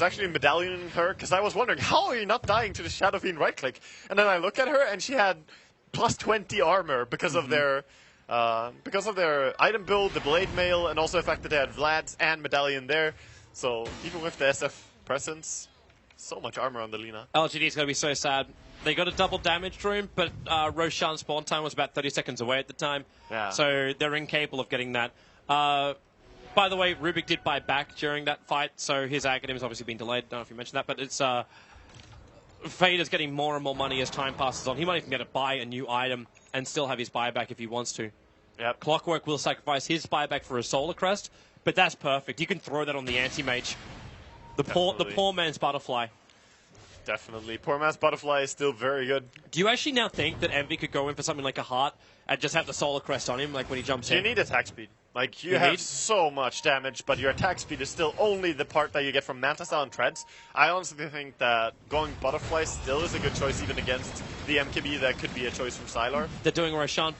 actually medallioning her because I was wondering, how are you not dying to the Shadow Fiend right click? And then I look at her and she had plus 20 armor because of their item build, the blade mail, and also the fact that they had Vlad's and medallion there. So even with the SF presence, so much armor on the Lina. LGD is going to be so sad. They got a double damage to him, but Roshan's spawn time was about 30 seconds away at the time. Yeah. So they're incapable of getting that. By the way, Rubik did buy back during that fight, so his academy has obviously been delayed. Don't know if you mentioned that, but it's Vader's getting more and more money as time passes on. He might even get to buy a new item and still have his buyback if he wants to. Yep. Clockwork will sacrifice his buyback for a Solar Crest, but that's perfect. You can throw that on the anti-mage. The poor man's butterfly. Definitely. Poor man's butterfly is still very good. Do you actually now think that Envy could go in for something like a heart and just have the Solar Crest on him, like when he jumps in? You need attack speed. Like, you have so much damage, but your attack speed is still only the part that you get from Manta Style and Treads. I honestly think that going Butterfly still is a good choice, even against the MKB. That could be a choice from Sylar. They're doing Roshan.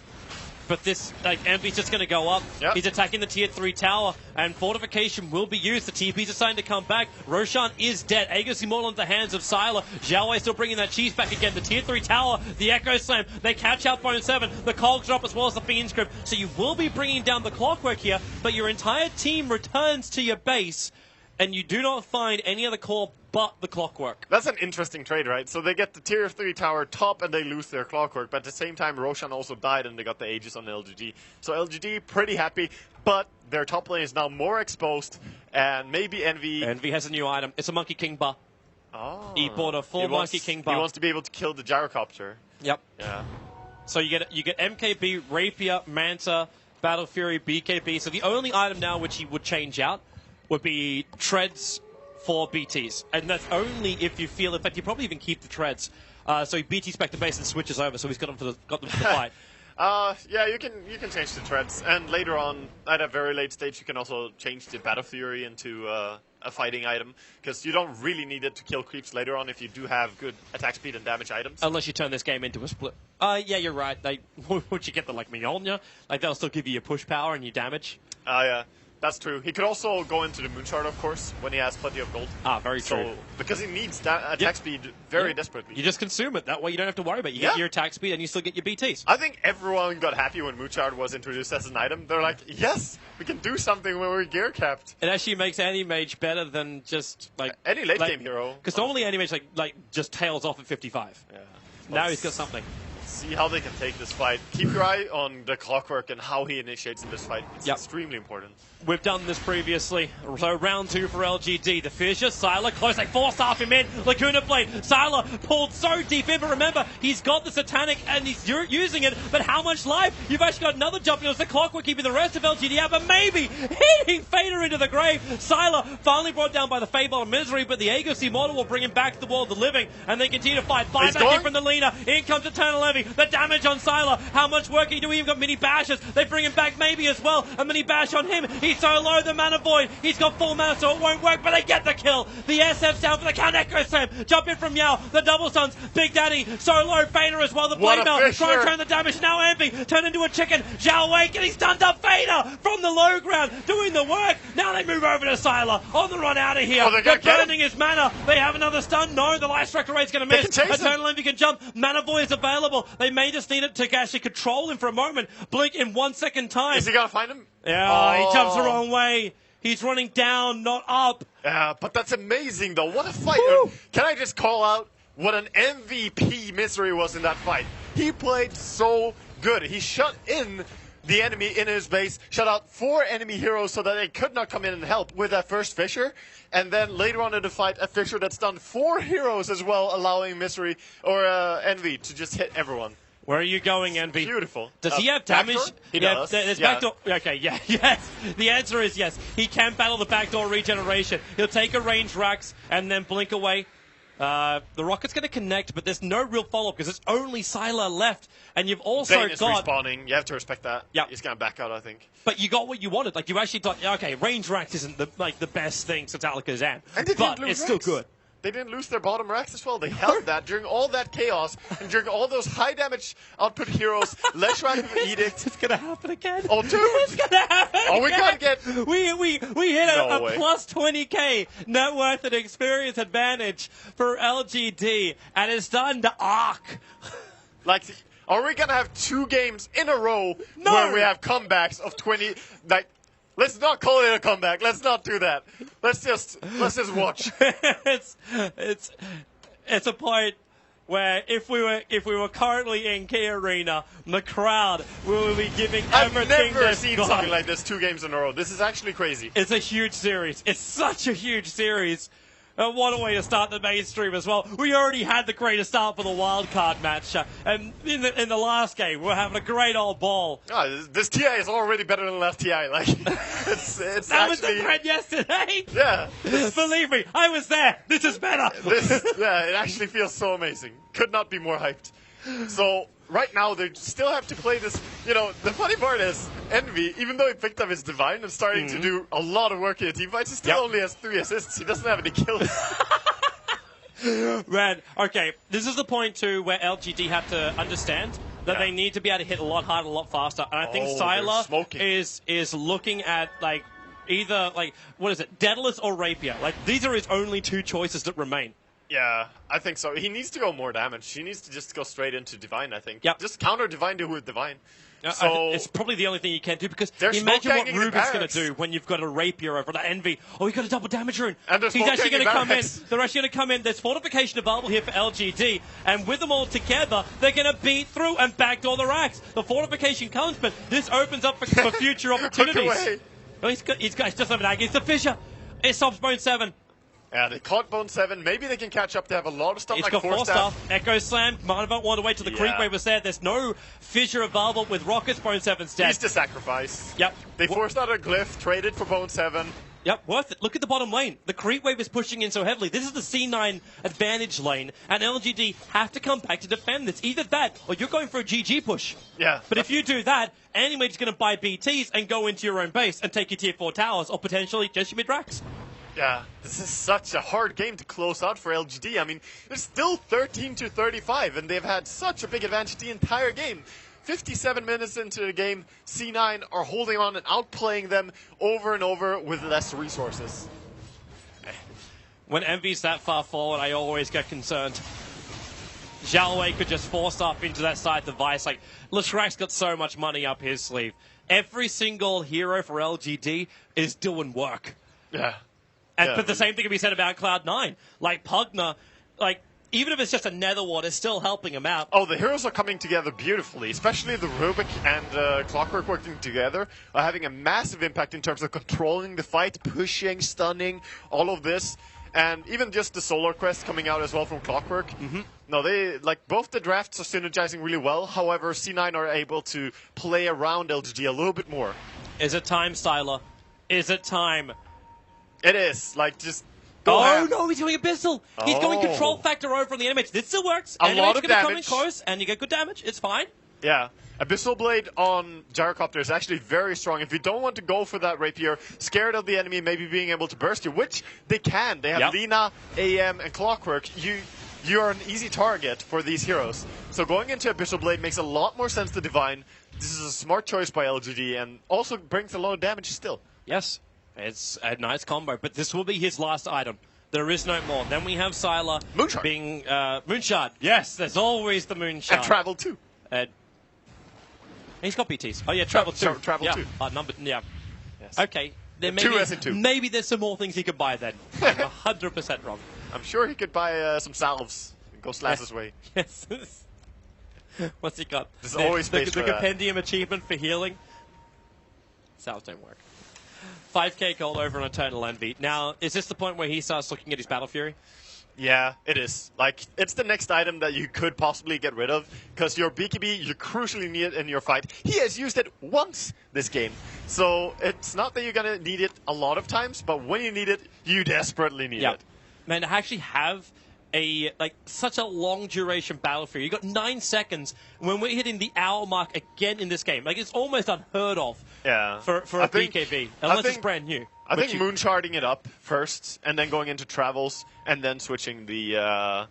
But this, like, Envy's just going to go up. Yep. He's attacking the tier 3 tower, and fortification will be used. The TP's are starting to come back. Roshan is dead. Aegis Immortal into the hands of Sylar. Xiaowei still bringing that cheese back again. The tier 3 tower, the Echo Slam. They catch out Bone 7. The Cogs drop as well as the Fiend Script. So you will be bringing down the Clockwork here, but your entire team returns to your base, and you do not find any other core but the Clockwork. That's an interesting trade, right? So they get the tier 3 tower top and they lose their Clockwork, but at the same time Roshan also died and they got the Aegis on LGD. So LGD pretty happy, but their top lane is now more exposed, and maybe Envy... Envy has a new item. It's a Monkey King bar. Oh. He bought a full Monkey King bar. He wants to be able to kill the Gyrocopter. Yep. Yeah. So you get MKB, Rapier, Manta, Battle Fury, BKB. So the only item now which he would change out would be Treads for BTs. And that's only if you feel, in fact, you probably even keep the Treads. So he BTs back to base and switches over, so he's got them for the fight. Yeah, you can change the Treads, and later on, at a very late stage, you can also change the Battle Fury into a fighting item, because you don't really need it to kill creeps later on if you do have good attack speed and damage items. Unless you turn this game into a split. Yeah, you're right. Once you get the, like, Mjolnir, like, they'll still give you your push power and your damage. Yeah. That's true. He could also go into the Moonshard, of course, when he has plenty of gold. Very true. Because he needs that attack speed very desperately. You just consume it. That way you don't have to worry about it. You get your attack speed and you still get your BTs. I think everyone got happy when Moonshard was introduced as an item. They're like, yes, we can do something when we're gear capped. It actually makes Anti-Mage better than just, like... Any late-game hero. Because normally Anti-Mage, like, just tails off at 55. Yeah. Now he's got something. See how they can take this fight. Keep your eye on the Clockwork and how he initiates in this fight. It's extremely important. We've done this previously. So round 2 for LGD. The Fissure, Sylar, close, they force off him in. Lacuna Blade, Sylar pulled so deep in, but remember, he's got the Satanic and he's using it, but how much life? You've actually got another jump. It was the Clockwork keeping the rest of LGD out, but maybe hitting Fader into the grave. Sylar finally brought down by the Fable of Misery, but the Aegis Immortal will bring him back to the world of the living, and they continue to fight. Fire back in from the Lina. In comes Eternal Envy. The damage on Sylar. How much work can you do? We've got mini bashes. They bring him back maybe as well. A mini bash on him. He's so low, the mana void. He's got full mana, so it won't work, but they get the kill. The SF's down for the count. Echo Slam. Jump in from Yao. The double stuns. Big Daddy. So low. Fader as well. The blade mail. Try and turn the damage. Now Envy. Turn into a chicken. Xiao Wei getting stunned up. Fader from the low ground. Doing the work. Now they move over to Sylar. On the run out of here. They're burning his mana. They have another stun. No, the life structure rate's going to miss. Eternal Envy can jump. Mana void is available. They may just need it to actually control him for a moment. Blink in 1 second time. Is he going to find him? Yeah, he jumps the wrong way. He's running down, not up. Yeah, but that's amazing, though. What a fight. Can I just call out what an MVP Misery was in that fight? He played so good. He shut in the enemy in his base, shut out 4 enemy heroes so that they could not come in and help with that first Fissure. And then later on in the fight, a Fissure that's done 4 heroes as well, allowing Misery or Envy to just hit everyone. Where are you going, Envy? Beautiful. Does he have damage? Backdoor? He does. There's backdoor. Okay, yeah, yes. The answer is yes. He can battle the backdoor regeneration. He'll take a range Rax and then blink away. The rocket's going to connect, but there's no real follow-up because it's only Sylar left. And you've also Bane is respawning. You have to respect that. Yeah. He's going to back out, I think. But you got what you wanted. Like, you actually thought, okay, range Rax isn't the best thing since Alakazam. And but it's still good. they didn't lose their bottom racks as well. They held that during all that chaos and during all those high damage output heroes. Leshrac with Edict. It's gonna happen again. Oh, dude! It's gonna happen. Oh, we again. gotta get. We hit No a way. plus 20k net worth and experience advantage for LGD, and it's done to arc. Like, are we gonna have 2 games in a row No. where we have comebacks of 20? Like, let's not call it a comeback. Let's not do that. Let's just watch. It's a point where if we were currently in Key Arena, the crowd will be giving I've everything never they've seen got. something like this 2 games in a row. This is actually crazy. It's a huge series. It's such a huge series. And what a way to start the mainstream as well. We already had the greatest start for the wildcard match. And in the last game, we're having a great old ball. Oh, this TI is already better than the last TI. Like, it's That was the actually. threat yesterday. Yeah. Believe me, I was there. This is better. Yeah, it actually feels so amazing. Could not be more hyped. So right now they still have to play this. You know, the funny part is Envy, even though he picked up his Divine and starting to do a lot of work in the team fights, he still only has 3 assists. He doesn't have any kills. Man, okay, this is the point too where LGD have to understand that they need to be able to hit a lot harder, a lot faster. And I think Oh, they're smoking. Sylar is looking at like either like what is it, Daedalus or Rapier. Like these are his only 2 choices that remain. Yeah, I think so. He needs to go more damage. He needs to just go straight into Divine, I think. Yep. Just counter Divine to with Divine. So It's probably the only thing you can do because They're imagine what smoke-ganging the Ruben's going to barracks. do when you've got a Rapier over the Envy. Oh, he got a double damage rune. And they're He's actually going to smoke-ganging come in. barracks. They're actually going to come in. There's fortification available here for LGD, and with them all together, they're going to beat through and backdoor the racks. The fortification comes, but this opens up for future opportunities. away. Oh, he's just have an Aggie. It's the Fissure. It stops Bone 7. Yeah, they caught Bone 7. Maybe they can catch up. They have a lot of stuff He's like got 4 Force stuff. Echo Slam. Might have wanted to wait till the creep Yeah. wave was there. There's no Fissure available with Rockets. Bone 7's dead. He's the sacrifice. Yep. They forced out a glyph, traded for Bone 7. Yep, worth it. Look at the bottom lane. The creep wave is pushing in so heavily. This is the C9 advantage lane, and LGD have to come back to defend this. Either that, or you're going for a GG push. Yeah. But if you do that, Animage's going to buy BTs and go into your own base and take your tier 4 towers, or potentially just your mid-racks. Yeah, this is such a hard game to close out for LGD. I mean, it's still 13-35, and they've had such a big advantage the entire game. 57 minutes into the game, C9 are holding on and outplaying them over and over with less resources. When Envy's that far forward, I always get concerned. Xiaowei could just force up into that side device. Like, Leshrac's got so much money up his sleeve. Every single hero for LGD is doing work. Yeah. But the same thing can be said about Cloud9. Like, Pugna, like, even if it's just a Netherward, it's still helping him out. Oh, the heroes are coming together beautifully, especially the Rubik and Clockwork working together are having a massive impact in terms of controlling the fight, pushing, stunning, all of this. And even just the Solar Quest coming out as well from Clockwork. No, they, like, both the drafts are synergizing really well. However, C9 are able to play around LGD a little bit more. Is it time, Sylar? Is it time? It is. Like, just go Oh, ham. no, he's going Abyssal. He's going Oh. Control Factor over on the Animage. This still works. A lot of Animage's gonna come in damage. close, and you get good damage. It's fine. Yeah. Abyssal Blade on Gyrocopter is actually very strong. If you don't want to go for that Rapier, scared of the enemy maybe being able to burst you, which they can. They have Yep. Lina, AM, and Clockwork. You are an easy target for these heroes. So going into Abyssal Blade makes a lot more sense to Divine. This is a smart choice by LGD and also brings a lot of damage still. Yes, it's a nice combo, but this will be his last item. There is no more. Then we have Sylar Moonshard. being Moonshard. Yes, there's always the Moonshard. And Travel too. He's got BTs. Oh yeah, Travel too. Travel yeah. too. Yeah. Yes. Okay. Then Two maybe, as in two. maybe there's some more things he could buy then. I'm 100% wrong. I'm sure he could buy some salves and go Slazz's way. Yes. What's he got? There's always space the for that. compendium achievement for healing. Salves don't work. 5k gold over on Eternal Envy. Now, is this the point where he starts looking at his Battle Fury? Yeah, it is. Like, it's the next item that you could possibly get rid of, because your BKB, you crucially need it in your fight. He has used it once this game, so it's not that you're going to need it a lot of times, but when you need it, you desperately need it. Man, to actually have such a long duration battle for you. You got 9 seconds when we're hitting the hour mark again in this game. Like, it's almost unheard of. Yeah. For a BKB, unless it's brand new. I think moonsharding it up first, and then going into travels, and then switching the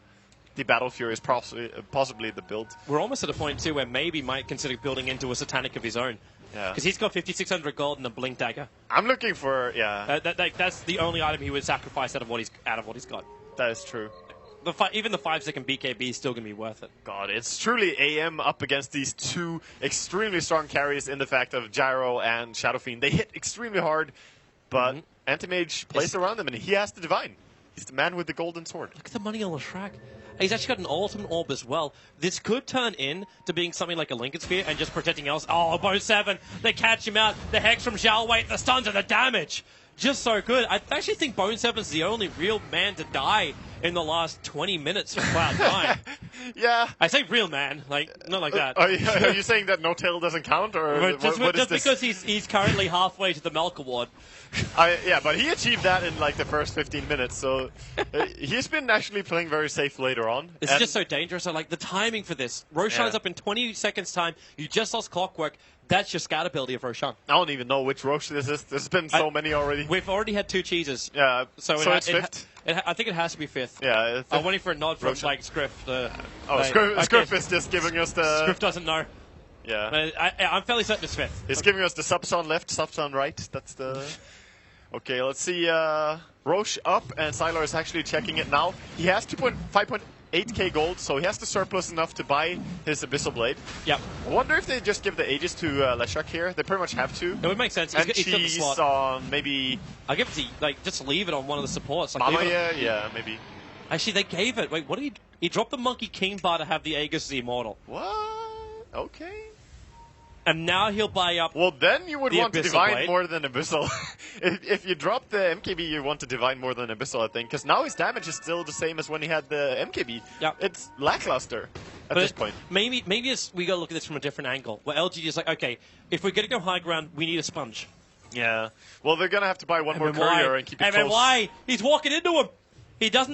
Battle Fury is possibly the build. We're almost at a point too where maybe might consider building into a Satanic of his own. Yeah. Because he's got 5,600 gold and a Blink Dagger. I'm looking for That's the only item he would sacrifice out of what he's got. That is true. Even the 5-second BKB is still going to be worth it. God, it's truly AM up against these two extremely strong carries in the fact of Gyro and Shadow Fiend. They hit extremely hard, but Anti-Mage plays around them, and he has the Divine. He's the man with the golden sword. Look at the money on the track. He's actually got an Ultimate Orb as well. This could turn in to being something like a Lincoln Sphere and just protecting else. Oh, Bo 7. They catch him out. The Hex from Xiaowei. The stuns and the damage. Just so good. I actually think Bone 7's the only real man to die in the last 20 minutes of Cloud9. Yeah. I say real man, like not like that. Are you saying that No Tail doesn't count, or just because he's currently halfway to the Melk Award? Yeah, but he achieved that in like the first 15 minutes, so he's been actually playing very safe later on. It's just so dangerous. I like the timing for this. Roshan's up in 20 seconds time. You just lost Clockwork. That's your scat ability of Roshan. I don't even know which Rosh this is. There's been so many already. We've already had 2 cheeses. Yeah, so it's 5th? I think it has to be 5th. Yeah. I'm waiting for a nod from like Scriff. Scriff is just giving us the... Scriff doesn't know. Yeah. I'm fairly certain it's 5th. He's giving us the Subson left, Subson right. That's the... Okay, let's see. Roche up, and Sylar is actually checking it now. He has 5.8k gold, so he has the surplus enough to buy his Abyssal Blade. Yep. I wonder if they just give the Aegis to Leshak here. They pretty much have to. It would make sense. And he's got the slot. on maybe... I'll give it to, just leave it on one of the supports. Yeah, maybe. Actually, they gave it. Wait, what did he dropped the Monkey King bar to have the Aegis the Immortal. What? Okay. And now he'll buy up. Well, then you would want to Abyssal Divine Blade. more than Abyssal. if you drop the MKB, you want to Divine more than Abyssal, I think. Because now his damage is still the same as when he had the MKB. Yep. It's lackluster at this point. Maybe we got to look at this from a different angle. Where LGD is like, okay, if we're going to go high ground, we need a sponge. Yeah. Well, they're going to have to buy one more courier and keep it close. Why? He's walking into him. He doesn't have